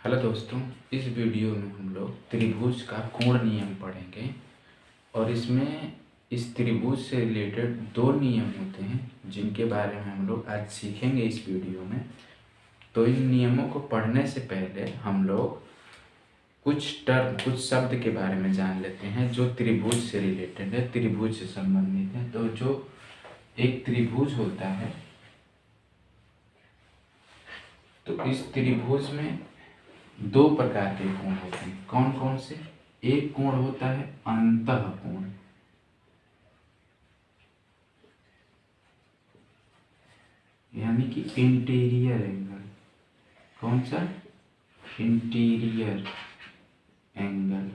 Hello दोस्तों, इस video में हम लोग त्रिभुज का कोण नियम पढ़ेंगे और इसमें इस त्रिभुज से रिलेटेड दो नियम होते हैं जिनके बारे में हम लोग आज सीखेंगे इस वीडियो में। तो इन नियमों को पढ़ने से पहले हम लोग कुछ शब्द के बारे में जान लेते हैं जो त्रिभुज से रिलेटेड है, त्रिभुज से संबंधित है। तो जो एक त्रिभुज होता है, तो इस त्रिभुज में दो प्रकार के कोण होते हैं। कौन कौन से? एक कोण होता है अंतः कोण, यानी कि इंटीरियर एंगल। कौन सा? Interior angle.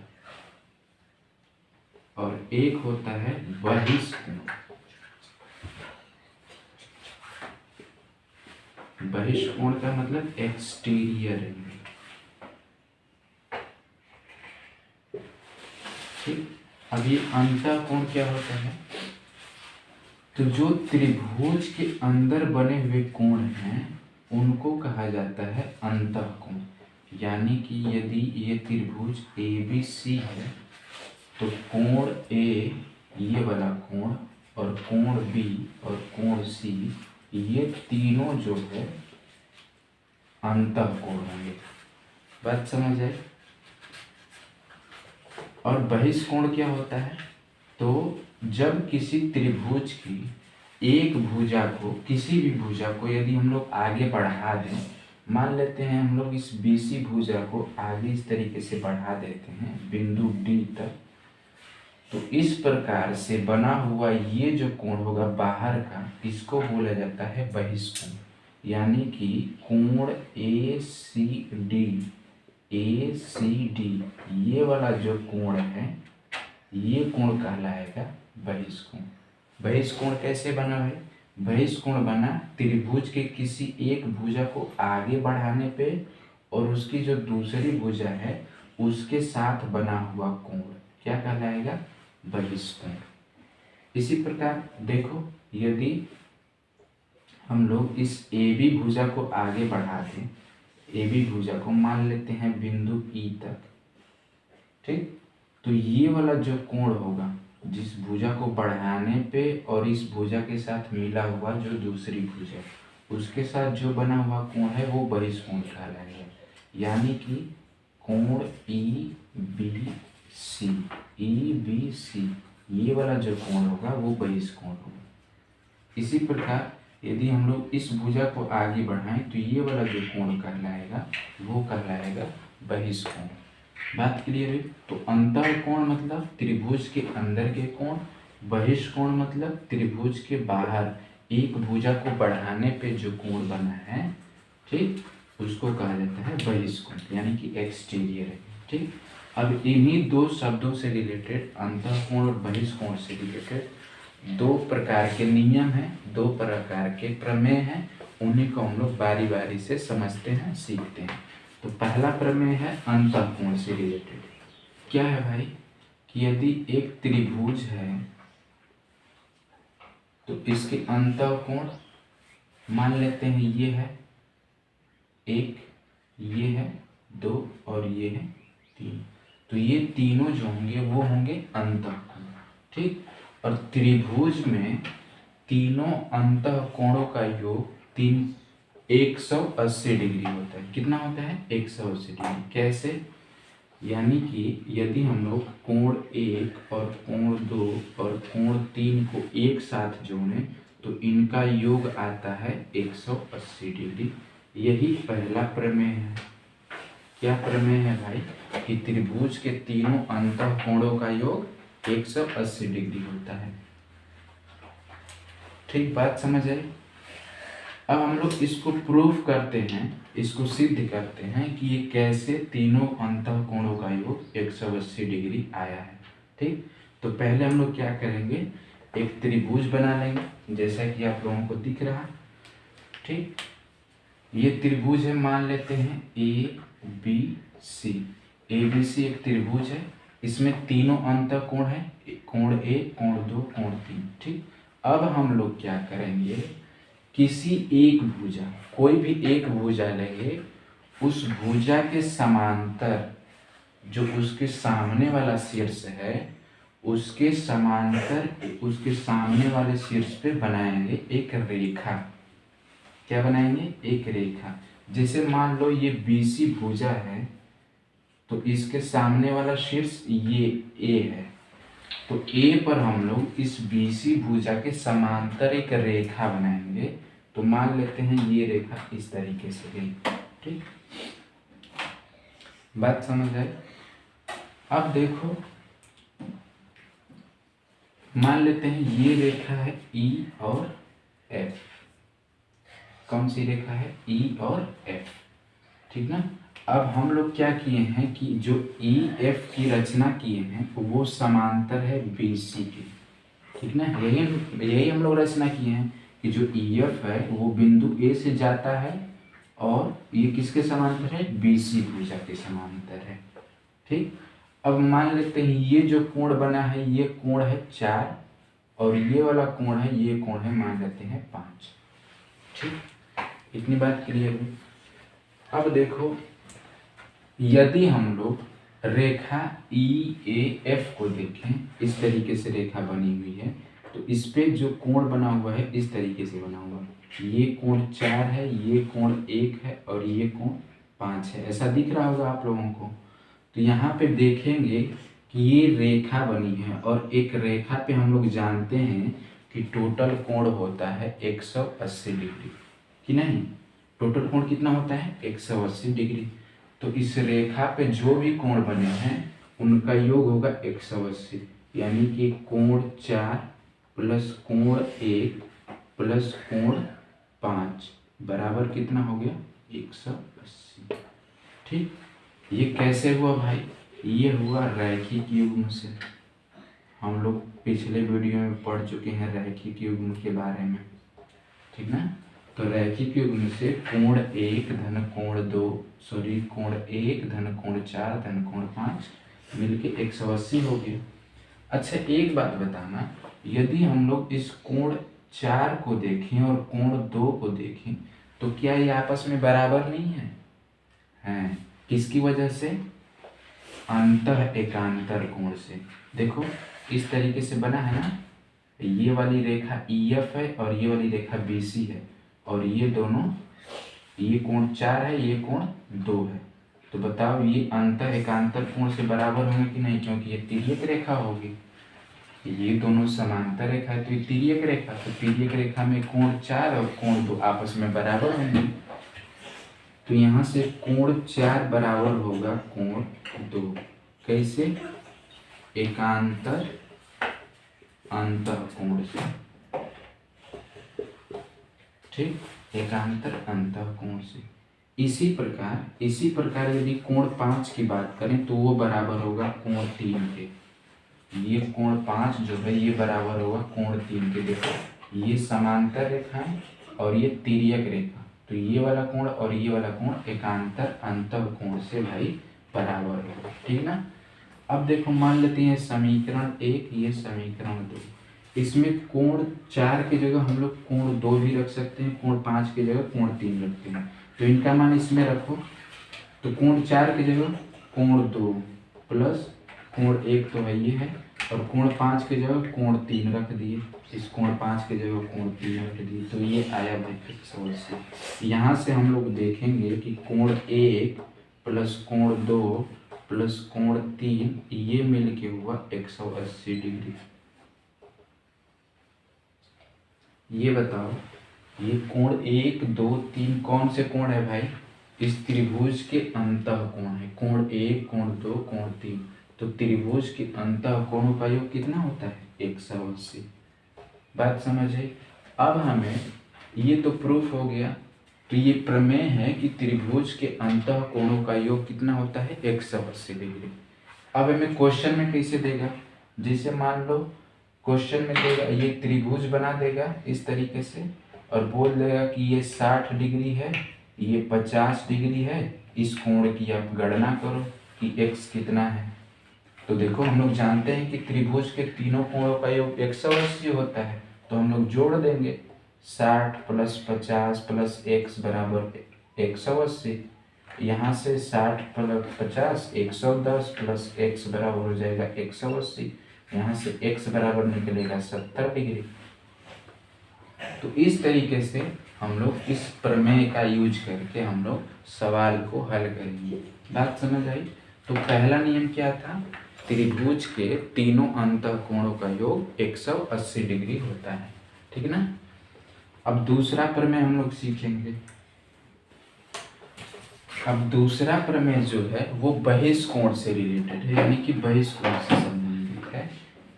और एक होता है बहिष्कोण। बहिष्कोण का मतलब एक्सटीरियर एंगल। ठीक। अब ये अंतःकोण क्या होता है? तो जो त्रिभुज के अंदर बने हुए कोण हैं उनको कहा जाता है अंतःकोण। यानी कि यदि ये त्रिभुज ABC है तो कोण A, ये वाला कोण, और कोण B और कोण C, ये तीनों जो है अंतःकोण होंगे। बात समझ आए? और बहिष्कोण क्या होता है? तो जब किसी त्रिभुज की एक भुजा को, किसी भी भुजा को यदि हम लोग आगे बढ़ा दें, मान लेते हैं हम लोग इस BC भुजा को आगे इस तरीके से बढ़ा देते हैं बिंदु D तक, तो इस प्रकार से बना हुआ ये जो कोण होगा बाहर का, इसको बोला जाता है बहिष्कोण। यानी कि कोण ACD, ये वाला जो कोण है ये कोण कहलाएगा बहिष्कोण। बहिष्कोण कैसे बना है? बहिष्कोण बना त्रिभुज के किसी एक भुजा को आगे बढ़ाने पे और उसकी जो दूसरी भुजा है उसके साथ बना हुआ कोण क्या कहलाएगा? बहिष्कोण। इसी प्रकार देखो, यदि हम लोग इस AB भुजा को आगे बढ़ा दें, AB भुजा को मान लेते हैं बिंदु E तक, ठीक, तो ये वाला जो कोण होगा जिस भुजा को बढ़ाने पे और इस भुजा के साथ मिला हुआ जो दूसरी भुजा, उसके साथ जो बना हुआ कोण है वो बहिष्कोण कहलाएगा। यानी कि कोण EBC, ये वाला जो कोण होगा वो बहिष्कोण होगा। इसी प्रकार यदि हम लोग इस भुजा को आगे बढ़ाएं तो ये वाला जो कोण कहलाएगा वो कहलाएगा बहिष्कोण। बात क्लियर है? तो अंतःकोण मतलब त्रिभुज के अंदर के कोण, बहिष्कोण मतलब त्रिभुज के बाहर एक भुजा को बढ़ाने पे जो कोण बना है, ठीक, उसको कहा जाता है बहिष्कोण, यानी कि एक्सटीरियर है। ठीक। अब इन्हीं दो शब्दों से रिलेटेड, अंतःकोण और बहिष्कोण से रिलेटेड दो प्रकार के नियम हैं, दो प्रकार के प्रमेय हैं, उन्हीं को हम लोग बारी बारी से समझते हैं, सीखते हैं। तो पहला प्रमेय है अंतःकोण से रिलेटेड। क्या है भाई? कि यदि एक त्रिभुज है तो इसके अंतःकोण मान लेते हैं ये है 1, ये है 2 और ये है 3, तो ये तीनों जो होंगे वो होंगे अंतःकोण। ठीक। और त्रिभुज में तीनों अंतःकोणों का योग 180 डिग्री होता है। कितना होता है? 180 डिग्री। कैसे? यानी कि यदि हम लोग कोण 1 और कोण 2 और कोण 3 को एक साथ जोड़ें तो इनका योग आता है 180 डिग्री। यही पहला प्रमेय है। क्या प्रमेय है भाई? कि त्रिभुज के तीनों अंतःकोणों का योग 180 डिग्री होता है। ठीक, बात समझ आई? अब हम लोग इसको प्रूफ करते हैं, इसको सिद्ध करते हैं कि ये कैसे तीनों अंतःकोणों का योग 180 डिग्री आया है। ठीक। तो पहले हम लोग क्या करेंगे, एक त्रिभुज बना लेंगे जैसा कि आप लोगों को दिख रहा। ठीक। ये त्रिभुज है, मान लेते हैं ABC। ABC एक त्रिभुज है, इसमें तीनों अंतःकोण है, कोण A, कोण 2, कोण 3। ठीक। अब हम लोग क्या करेंगे, किसी एक भुजा, कोई भी एक भुजा लेंगे, उस भुजा के समांतर जो उसके सामने वाला शीर्ष है, उसके समांतर उसके सामने वाले शीर्ष पे बनाएंगे एक रेखा। क्या बनाएंगे? एक रेखा। जैसे मान लो ये बीसी भुजा है, तो इसके सामने वाला शीर्ष ये ए है, तो ए पर हम लोग इस बीसी भुजा के समांतर एक रेखा बनाएंगे। तो मान लेते हैं ये रेखा इस तरीके से गई। ठीक, बात समझ आए? अब देखो, मान लेते हैं ये रेखा है ई और एफ। कौन सी रेखा है? ई और एफ। ठीक ना? अब हम लोग क्या किए हैं कि जो ई एफ की रचना किए हैं वो समांतर है बी सी की। ठीक ना? यही हम लोग रचना किए हैं कि जो ई एफ है वो बिंदु ए से जाता है और ये किसके समांतर है? बी सी भुजा के समांतर है। ठीक, अब मान लेते हैं ये जो कोण बना है ये कोण है 4 और ये वाला कोण है, ये कोण है मान लेते हैं 5। ठीक, इतनी बात क्लियर हुई। अब देखो, यदि हम लोग रेखा ई ए एफ को देखें, इस तरीके से रेखा बनी हुई है, तो इस पे जो कोण बना हुआ है इस तरीके से बना हुआ है। ये कोण 4 है, ये कोण 1 है और ये कोण 5 है। ऐसा दिख रहा होगा आप लोगों को। तो यहाँ पे देखेंगे कि ये रेखा बनी है और एक रेखा पे हम लोग जानते हैं कि टोटल कोण होता है 180 डिग्री, कि नहीं? टोटल कोण कितना होता है? 180 डिग्री। तो इस रेखा पे जो भी कोण बने हैं उनका योग होगा 180, यानी कि कोण 4 प्लस कोण 1 प्लस कोण 5 बराबर कितना हो गया? 180। ठीक, ये कैसे हुआ भाई? ये हुआ रैखिक युग्म से। हम लोग पिछले वीडियो में पढ़ चुके हैं रैखिक युग्म के बारे में। ठीक ना? तो रैखिक युग्म से कोण 1 धन कोण 2 कोण 1 धन कोण 4 धन कोण 5 मिलके 180 हो गया। अच्छा, एक बात बताना, यदि हम लोग इस कोण 4 को देखें और कोण 2 को देखें तो क्या ये आपस में बराबर नहीं है? हैं, किसकी वजह से? अंतः एकांतर कोण से। देखो इस तरीके से बना है ना, ये वाली रेखा EF है और ये वाली रेखा BC है और ये दोनों, ये कोण 4 है, ये कोण 2 है। तो बताओ ये अंतः एकांतर कोण से बराबर होंगे कि नहीं? क्योंकि ये तिर्यक रेखा होगी, ये दोनों समांतर रेखा है तो ये तिर्यक रेखा, तो तिर्यक रेखा में कोण 4 और कोण 2 आपस में बराबर होंगे। तो यहाँ से कोण 4 बराबर होगा कोण 2। कैसे? एकांतर अंतः कोण से। ठीक, एकांतर अंतः कोण से। इसी प्रकार यदि कोण 5 की बात करें तो वो बराबर होगा कोण 3 के। ये कोण 5 जो है ये बराबर होगा कोण 3 के। देखो ये समांतर रेखा है और ये तिर्यक रेखा, तो ये वाला कोण और ये वाला कोण एकांतर अंतः कोण से भाई बराबर होगा। ठीक ना? अब देखो, मान लेते हैं समीकरण 1, ये समीकरण 2। इसमें कोण 4 की जगह हम लोग कोण 2 भी रख सकते हैं, कोण 5 की जगह कोण 3 रखते हैं। तो इनका मान इसमें रखो, तो कोण 4 की जगह कोण 2 प्लस कोण 1 तो है ये है, और कोण 5 की जगह कोण 3 रख दिए। इस कोण 5 की जगह कोण 3 रख दिए, तो ये आया भाई 180। यहाँ से हम लोग देखेंगे कि कोण 1 प्लस कोण 2 प्लस कोण 3 ये मिल के हुआ 180 डिग्री। ये बताओ, ये कोण 1 2 3 कौन से कोण है भाई? इस त्रिभुज के अंतः कोण है। कोण 1 कोण 2 कोण 3, तो त्रिभुज के अंतः कोणों का योग कितना होता है? 180। बात समझ आई? अब हमें ये तो प्रूफ हो गया, तो ये प्रमेय है कि त्रिभुज के अंतः कोणों का योग कितना होता है? 180 डिग्री। अब हमें क्वेश्चन में कैसे देगा? जैसे मान लो क्वेश्चन में देगा, ये त्रिभुज बना देगा इस तरीके से और बोल देगा कि ये 60 डिग्री है, ये 50 डिग्री है, इस कोण की आप गणना करो कि x कितना है। तो देखो हम लोग जानते हैं कि त्रिभुज के तीनों कोणों का योग 180 होता है, तो हम लोग जोड़ देंगे 60 प्लस 50 प्लस x बराबर 180। यहाँ से 60 प्लस 50 110 प्लस x बराबर हो जाएगा 180। यहाँ से x बराबर निकलेगा 70 डिग्री। तो इस तरीके से हम लोग इस प्रमेय का यूज करके हम लोग सवाल को हल करेंगे। बात समझ आई? तो पहला नियम क्या था? त्रिभुज के तीनों अंतःकोणों का योग 180 डिग्री होता है, ठीक ना। अब दूसरा प्रमेय हम लोग सीखेंगे। अब दूसरा प्रमेय जो है वो बहिष्कोण से रिलेटेड है, यानी कि बहिष्कोण से संबंधित है।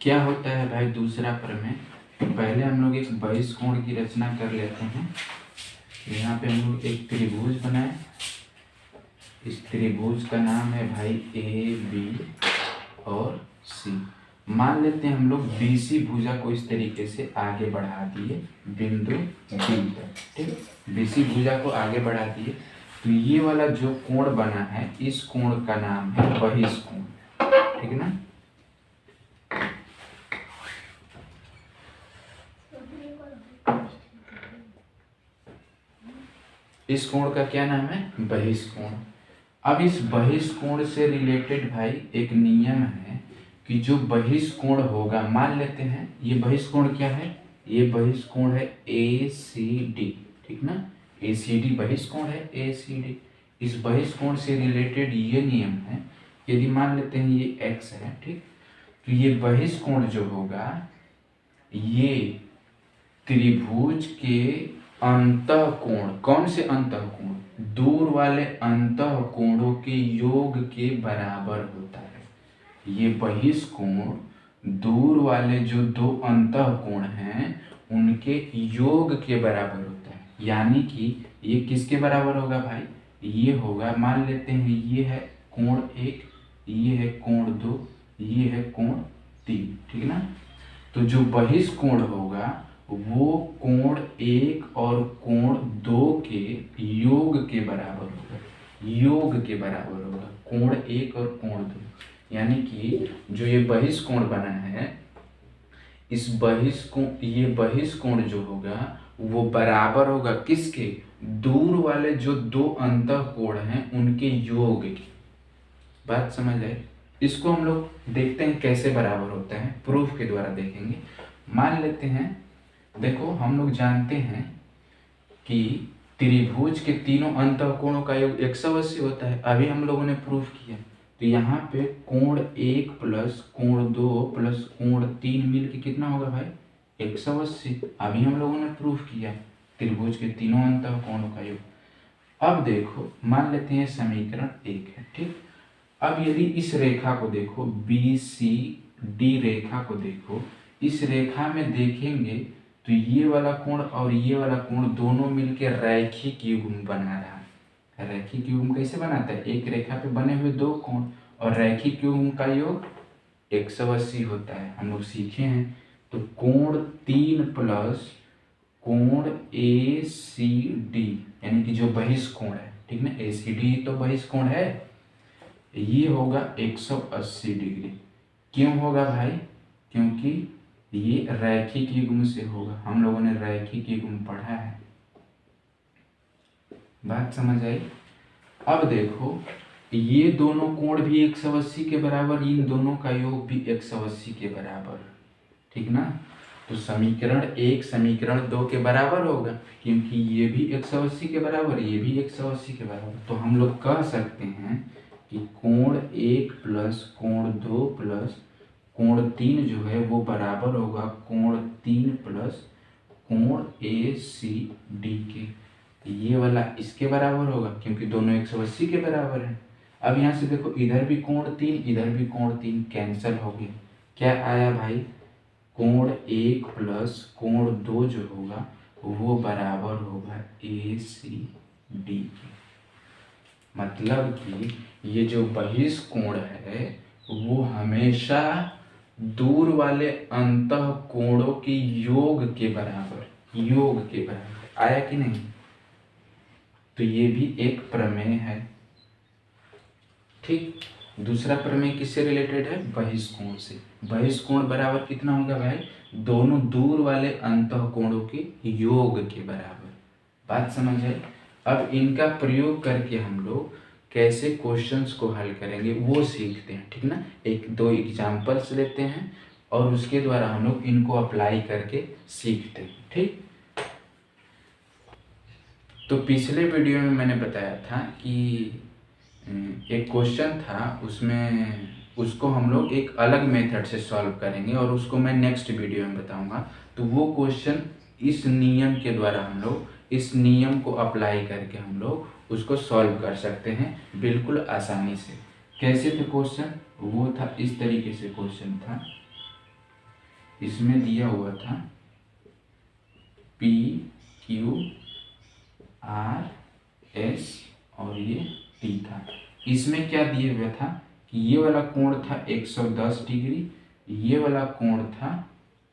क्या होता है भाई दूसरा प्रमेय? तो पहले हम लोग एक बहिष्कोण की रचना कर लेते हैं। यहाँ पे हम लोग एक त्रिभुज बनाए। इस त्रिभुज का नाम है भाई ए बी और सी। मान लेते हैं हम लोग बीसी भुजा को इस तरीके से आगे बढ़ा दिए बिंदु बी पर, ठीक है। बीसी भुजा को आगे बढ़ा दिए तो ये वाला जो कोण बना है इस कोण का नाम है बहिष्कोण, ठीक है ना। इस कोण का क्या नाम है? बहिष्कोण। अब इस बहिष्कोण से रिलेटेड भाई एक नियम है कि जो बहिष्कोण होगा, मान लेते हैं ये बहिष्कोण क्या है? ये बहिष्कोण है ACD, ठीक ना। ACD बहिष्कोण है ACD। इस बहिष्कोण से रिलेटेड ये नियम है, यदि मान लेते हैं ये x है, ठीक, तो ये बहिष्कोण जो होगा ये त्रिभुज के अंतःकोण, कौन से अंतःकोण? दूर वाले अंतःकोणों के योग के बराबर होता है। ये बहिष्कोण दूर वाले जो दो अंतःकोण हैं उनके योग के बराबर होता है। यानी कि ये किसके बराबर होगा भाई? ये होगा, मान लेते हैं ये है कोण 1, ये है कोण 2, ये है कोण 3, ठीक ना। तो जो बहिष्कोण होगा वो कोण 1 और कोण 2 के योग के बराबर होगा, योग के बराबर होगा, कोण 1 और कोण 2। यानी कि जो ये बहिष्कोण बना है, इस बहिष्कोण, ये बहिष्कोण जो होगा वो बराबर होगा किसके? दूर वाले जो दो अंतःकोण हैं उनके योग की। बात समझ आए? इसको हम लोग देखते हैं कैसे बराबर होता है, प्रूफ के द्वारा देखेंगे। मान लेते हैं, देखो हम लोग जानते हैं कि त्रिभुज के तीनों अंतःकोणों का योग 180 होता है। अभी हम लोगों ने प्रूफ किया। तो यहाँ पे कोण 1 प्लस कोण 2 प्लस कोण 3 मिल के कितना होगा भाई? 180। अभी हम लोगों ने प्रूफ किया त्रिभुज के तीनों अंतःकोणों का योग। अब देखो मान लेते हैं समीकरण 1 है, ठीक। अब यदि इस रेखा को देखो, BCD रेखा को देखो, इस रेखा में देखेंगे तो ये वाला कोण और ये वाला कोण दोनों मिलकर रैखिक युग्म बना रहा है। रैखिक युग्म कैसे बनाता है? एक रेखा पे बने हुए दो कोण और रैखिक युग्म का योग 180 होता है, हम लोग सीखे हैं। तो कोण 3 प्लस कोण ACD यानी कि जो बहिष्कोण है, ठीक ना, ACD तो बहिष्कोण है, ये होगा 180 डिग्री। क्यों होगा भाई? क्योंकि ये रैखिक युग्म से होगा। हम लोगों ने रैखिक युग्म पढ़ा है। बात समझ आई? अब देखो ये दोनों कोण भी 180 के बराबर, इन दोनों का योग भी 180 के बराबर, ठीक ना। तो समीकरण 1 समीकरण 2 के बराबर होगा, क्योंकि ये भी 180 के बराबर, ये भी 180 के बराबर। तो हम लोग कह सकते हैं कि कोण 1 प्लस कोण 2 प्लस कोण 3 जो है वो बराबर होगा कोण 3 प्लस कोण ACD के। ये वाला इसके बराबर होगा क्योंकि दोनों 180 के बराबर है। अब यहाँ से देखो इधर भी कोण 3 इधर भी कोण 3 कैंसिल हो गए। क्या आया भाई? कोण 1 प्लस कोण 2 जो होगा वो बराबर होगा ACD के। मतलब कि ये जो बहिष्कोण है वो हमेशा दूर वाले अंतःकोणों के योग के बराबर, योग के बराबर। आया कि नहीं? तो ये भी एक प्रमेय है, ठीक। दूसरा प्रमेय किससे रिलेटेड है? बहिष्कोण से। बहिष्कोण बराबर कितना होगा भाई? दोनों दूर वाले अंतःकोणों के योग के बराबर। बात समझ है? अब इनका प्रयोग करके हम लोग कैसे क्वेश्चंस को हल करेंगे वो सीखते हैं, ठीक ना। एक दो एग्जाम्पल्स लेते हैं और उसके द्वारा हम लोग इनको अप्लाई करके सीखते हैं, ठीक। तो पिछले वीडियो में मैंने बताया था कि एक क्वेश्चन था, उसमें उसको हम लोग एक अलग मेथड से सॉल्व करेंगे और उसको मैं नेक्स्ट वीडियो में बताऊंगा। तो वो क्वेश्चन इस नियम के द्वारा हम लोग इस नियम को अप्लाई करके हम लोग उसको सॉल्व कर सकते हैं बिल्कुल आसानी से। कैसे थे क्वेश्चन? वो था इस तरीके से क्वेश्चन था, इसमें दिया हुआ था P Q R S और ये T था। इसमें क्या दिया हुआ था कि ये वाला कोण था 110 डिग्री, ये वाला कोण था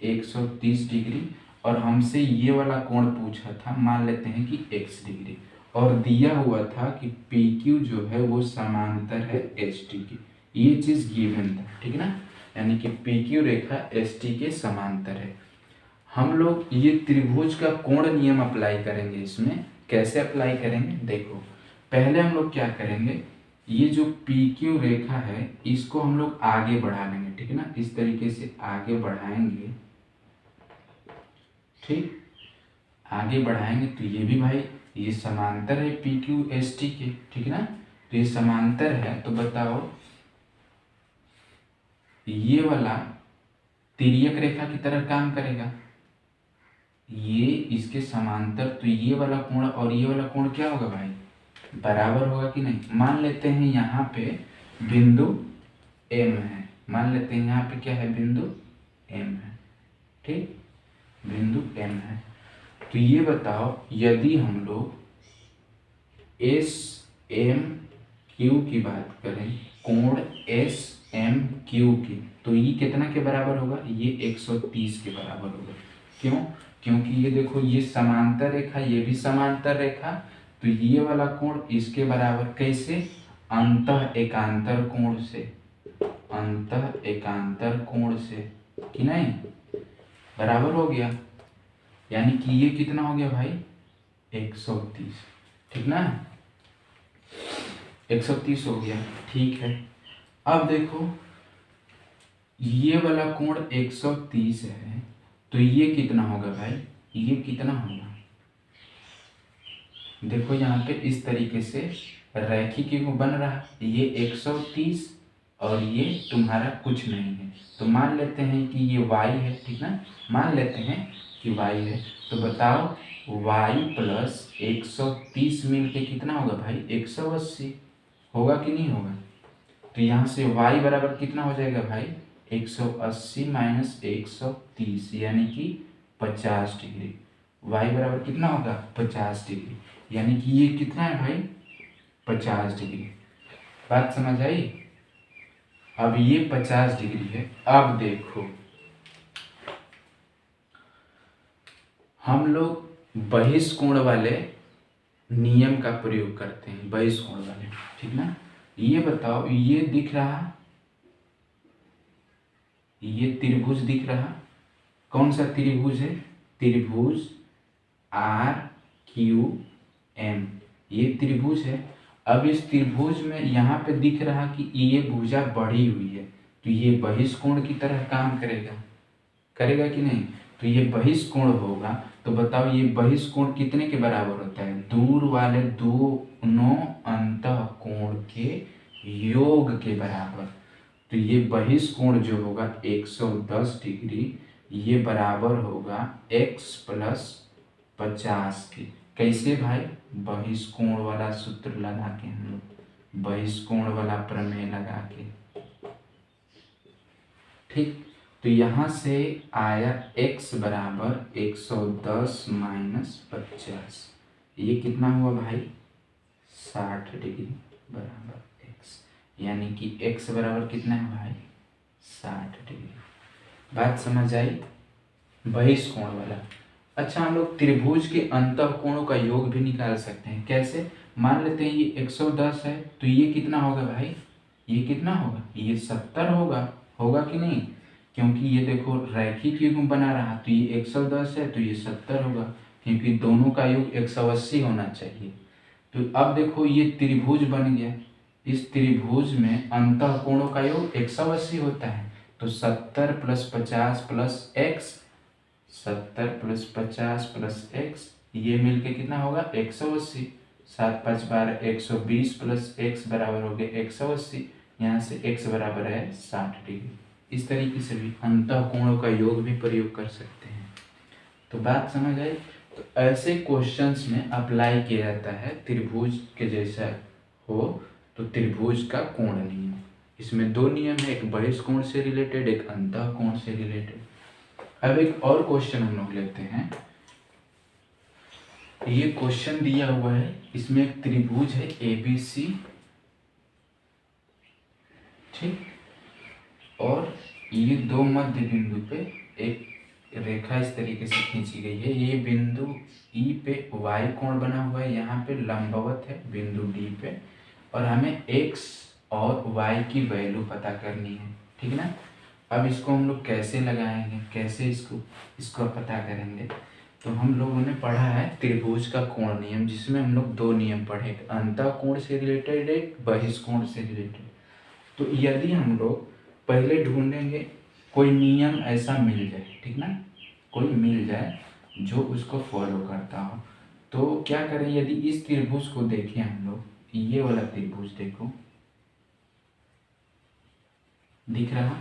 130 डिग्री और हमसे ये वाला कोण पूछा था, मान लेते हैं कि x डिग्री, और दिया हुआ था कि PQ जो है वो समांतर है ST की। ये चीज़ गिवन था, ठीक ना, यानी कि PQ रेखा ST के समांतर है। हम लोग ये त्रिभुज का कोण नियम अप्लाई करेंगे। इसमें कैसे अप्लाई करेंगे देखो, पहले हम लोग क्या करेंगे, ये जो PQ रेखा है इसको हम लोग आगे बढ़ा लेंगे, ठीक है ना, इस तरीके से आगे बढ़ाएंगे, ठीक। आगे बढ़ाएंगे तो ये भी भाई ये समांतर है PQ ST के, ठीक है ना, तो ये समांतर है। तो बताओ ये वाला तिर्यक रेखा की तरह काम करेगा, ये इसके समांतर, तो ये वाला कोण और ये वाला कोण क्या होगा भाई, बराबर होगा कि नहीं। मान लेते हैं यहाँ पे बिंदु M है, मान लेते हैं यहाँ पे क्या है, बिंदु M है, ठीक, बिंदु M है। तो ये बताओ यदि हम लोग SMQ की बात करें, कोण SMQ की, तो ये कितना के बराबर होगा, ये 130 के बराबर होगा। क्यों? क्योंकि ये देखो ये समांतर रेखा, ये भी समांतर रेखा, तो ये वाला कोण इसके बराबर, कैसे, अंतः एकांतर कोण से, अंतः एकांतर कोण से, कि नहीं, बराबर हो गया। यानी कि ये कितना हो गया भाई, 130, ठीक ना, 130 हो गया, ठीक है। अब देखो ये वाला कोण 130 है, तो ये कितना होगा भाई, ये कितना होगा, देखो यहाँ पे इस तरीके से रैखिक क्यों बन रहा है, ये 130 और ये तुम्हारा कुछ नहीं है, तो मान लेते हैं कि ये y है, ठीक ना, मान लेते हैं कि y है। तो बताओ y प्लस 130 मिल के कितना होगा भाई, 180 होगा कि नहीं होगा। तो यहाँ से y बराबर कितना हो जाएगा भाई, 180 माइनस 130 यानी कि 50 डिग्री। y बराबर कितना होगा, 50 डिग्री, यानी कि ये कितना है भाई, 50 डिग्री। बात समझ आई। अब ये 50 डिग्री है। अब देखो हम लोग बहिष्कोण वाले नियम का प्रयोग करते हैं, बहिष्कोण वाले, ठीक ना। ये बताओ ये दिख रहा, ये त्रिभुज दिख रहा, कौन सा त्रिभुज है, त्रिभुज RQM, ये त्रिभुज है। अब इस त्रिभुज में यहाँ पे दिख रहा कि ये भुजा बढ़ी हुई है, तो ये बहिष्कोण की तरह काम करेगा, करेगा कि नहीं। तो ये बहिष्कोण होगा, तो बताओ ये बहिष्कोण कितने के बराबर होता है, दूर वाले दोनों अंतःकोण के योग के बराबर। तो ये बहिष्कोण जो होगा 110 डिग्री, ये बराबर होगा x प्लस 50 के। कैसे भाई, बहिष्कोण वाला सूत्र लगा के, हम लोग बहिष्कोण वाला प्रमेय लगा के, ठीक। तो यहाँ से आया x बराबर 110 माइनस 50, ये कितना हुआ भाई, 60 डिग्री बराबर x, यानी कि x बराबर कितना है भाई, 60 डिग्री। बात समझ आई, बहिष्कोण वाला। अच्छा, हम लोग त्रिभुज के अंतःकोणों का योग भी निकाल सकते हैं। कैसे, मान लेते हैं ये 110 है, तो ये कितना होगा भाई, ये कितना होगा, ये 70 होगा, होगा कि नहीं, क्योंकि ये देखो रैखिक युग्म बना रहा, तो ये 110 है तो ये 70 होगा, क्योंकि दोनों का योग 180 होना चाहिए। तो अब देखो ये त्रिभुज बन गया, इस त्रिभुज में अंतः कोणों का योग 180 होता है। तो 70 + 50 + x, 70 + 50 + x, ये मिलके कितना होगा 180। 7 × 5 = 12, 120 + x बराबर हो गया 180। यहाँ से x बराबर है 60 डिग्री। इस तरीके से भी अंतः कोणों का योग भी प्रयोग कर सकते हैं। तो बात समझ आई। तो ऐसे क्वेश्चंस में अप्लाई किया जाता है त्रिभुज के जैसा हो तो त्रिभुज का कोण नियम। इसमें दो नियम है, एक बहिष्कोण से रिलेटेड, एक अंतः कोण से रिलेटेड। अब एक और क्वेश्चन हम लोग लेते हैं। ये क्वेश्चन दिया हुआ है, इसमें एक त्रिभुज है ABC, ठीक, और ये दो मध्य बिंदु पे एक रेखा इस तरीके से खींची गई है। ये बिंदु E पे y कोण बना हुआ है, यहाँ पे लंबवत है बिंदु D पे, और हमें x और y की वैल्यू पता करनी है, ठीक ना। अब इसको हम लोग कैसे लगाएंगे, कैसे इसको पता करेंगे। तो हम लोगों ने पढ़ा है त्रिभुज का कोण नियम, जिसमें हम लोग दो नियम पढ़े, एक अंतः कोण से रिलेटेड, एक बहिष्कोण से रिलेटेड। तो यदि हम लोग पहले ढूंढेंगे कोई नियम ऐसा मिल जाए, ठीक ना, कोई मिल जाए जो उसको फॉलो करता हो, तो क्या करें। यदि इस त्रिभुज को देखें हम लोग, ये वाला त्रिभुज देखो, दिख रहा,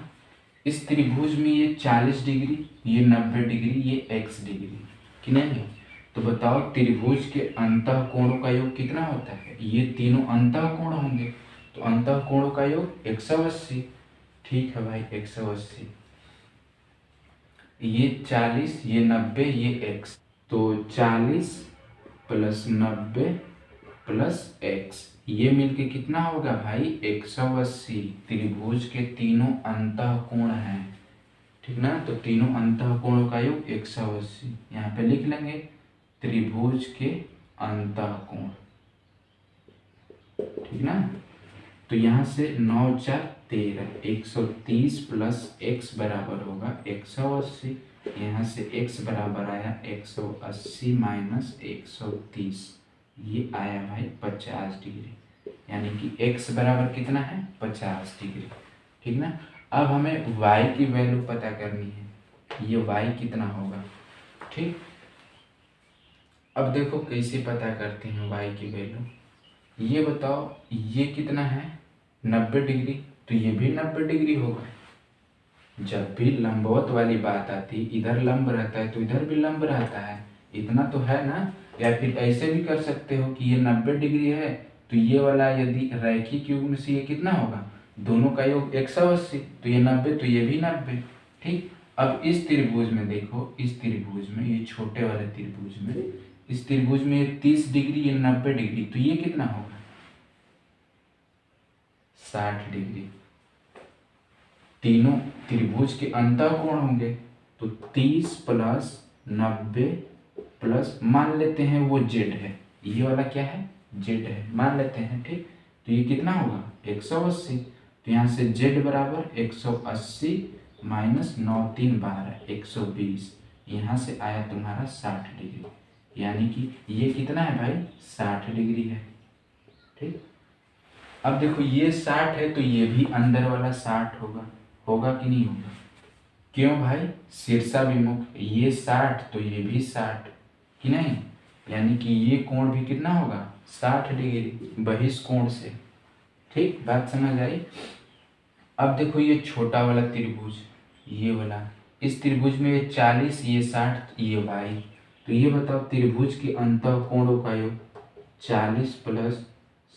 इस त्रिभुज में ये 40 डिग्री, ये 90 डिग्री, ये x डिग्री, कि नहीं। तो बताओ त्रिभुज के अंतः कोणों का योग कितना होता है। ये तीनों अंतः कोण होंगे, तो अंतः कोणों का योग 180। ठीक है भाई, 180। ये 40, ये 90, ये x, तो 40 + 90 + x, ये मिलके कितना होगा भाई 180। त्रिभुज के तीनों अंतः कोण हैं, ठीक ना। तो तीनों अंतः कोणों का योग 180, यहाँ पे लिख लेंगे त्रिभुज के अंतः कोण, ठीक ना। तो यहाँ से 9 × 4 = 13, 130 + x बराबर होगा 180। यहाँ से x बराबर आया 180 - 130, ये आया भाई 50 डिग्री, यानी कि x बराबर कितना है 50 डिग्री, ठीक ना। अब हमें y की वैल्यू पता करनी है, ये y कितना होगा, ठीक। अब देखो कैसे पता करते हैं y की वैल्यू। ये बताओ ये कितना है 90 डिग्री, तो ये भी 90 डिग्री होगा। जब भी लंबवत वाली बात आती, इधर लंब रहता है तो इधर भी लंब रहता है, इतना तो है ना। या फिर ऐसे भी कर सकते हो कि ये 90 डिग्री है, तो ये वाला यदि रैखिक युग्म से ये कितना होगा, दोनों का योग 180, तो ये 90, तो ये भी 90, ठीक। अब इस त्रिभुज में देखो, इस त्रिभुज में, ये छोटे वाले त्रिभुज में, इस त्रिभुज में ये 30 डिग्री, ये 90 डिग्री, तो ये कितना होगा 60 डिग्री। तीनों त्रिभुज के अंतः कोण होंगे, तो 30 + 90 प्लस, मान लेते हैं वो z है, ये वाला क्या है z है, मान लेते हैं, ठीक। तो ये कितना होगा 180। तो यहाँ से z बराबर 180 - 9 × 3 = 12, 120, यहाँ से आया तुम्हारा 60 डिग्री, यानी कि ये कितना है भाई 60 डिग्री है, ठीक। अब देखो ये 60 है, तो ये भी अंदर वाला 60 होगा, होगा कि नहीं होगा। क्यों भाई, शीर्षाभिमुख, ये 60 तो ये भी 60, कि नहीं। यानी कि ये कोण भी कितना होगा 60 डिग्री बहिष्कोण से, ठीक। बात समझ आई। अब देखो ये छोटा वाला त्रिभुज, ये वाला, इस त्रिभुज में ये 40, ये 60, ये y, तो ये बताओ त्रिभुज के अंतः कोणों का योग 40 +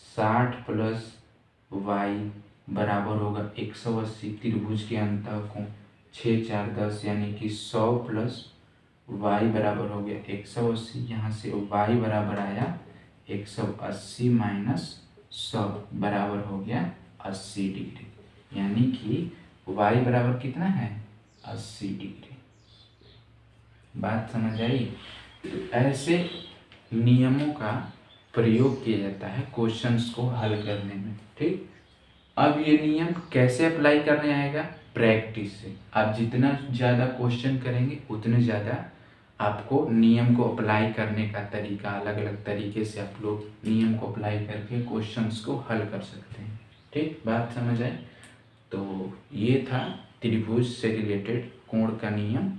60 + y बराबर होगा 180। त्रिभुज के अंतः कोण 6 × 4 = 10, यानी कि 100 + y बराबर हो गया 180। यहाँ से y बराबर आया 180 - 100 बराबर हो गया 80 डिग्री, यानी कि y बराबर कितना है 80 डिग्री। बात समझ आई। तो ऐसे नियमों का प्रयोग किया जाता है क्वेश्चंस को हल करने में, ठीक। अब ये नियम कैसे अप्लाई करने आएगा, प्रैक्टिस से। आप जितना ज़्यादा क्वेश्चन करेंगे उतने ज़्यादा आपको नियम को अप्लाई करने का तरीका, अलग अलग तरीके से आप लोग नियम को अप्लाई करके क्वेश्चंस को हल कर सकते हैं। ठीक, बात समझ आए। तो ये था त्रिभुज से रिलेटेड कोण का नियम,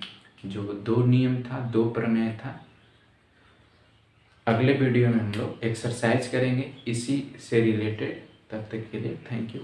जो 2 नियम था, 2 प्रमेय था। अगले वीडियो में हम लोग एक्सरसाइज करेंगे इसी से रिलेटेड। तब तक के लिए थैंक यू।